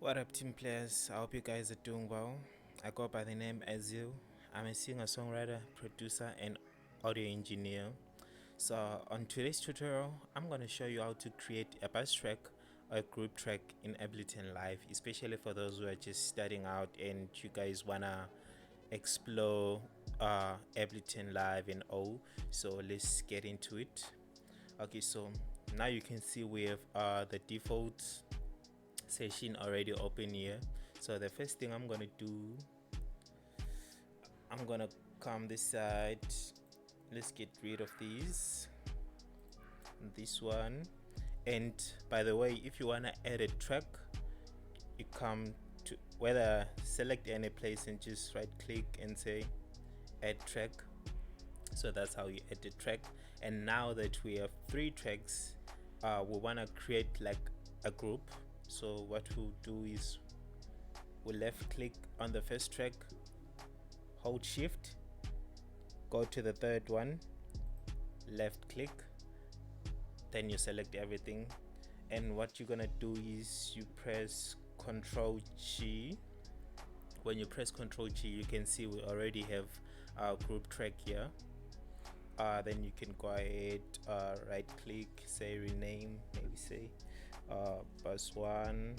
What up, team players? I hope you guys are doing well. I go by the name Azil. I'm a singer, songwriter, producer, and audio engineer. So, on today's tutorial, I'm going to show you how to create a bass track or a group track in Ableton Live, especially for those who are just starting out and you guys want to explore Ableton Live and all. So, let's get into it. Okay, so now you can see we have the default session already open here. So the first thing I'm gonna do, I'm gonna come this side. Let's get rid of this one. And by the way, if you wanna add a track, you come to whether select any place and just right click and say add track. So that's how you add the track. And now that we have 3 tracks, we wanna create like a group. So what we'll do is we'll left click on the first track, hold shift, go to the third one, left click, then you select everything, and what you're gonna do is you press Ctrl G. When you press Ctrl G, you can see we already have our group track here. Then you can go ahead, right click, say rename, maybe say bus 1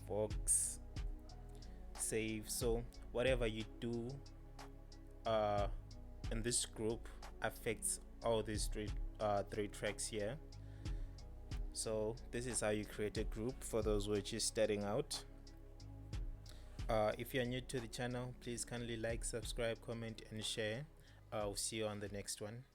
Vox, save. So whatever you do in this group affects all these three tracks here. So this is how you create a group for those who are just starting out. If you're new to the channel, please kindly like, subscribe, comment and share. I'll see you on the next one.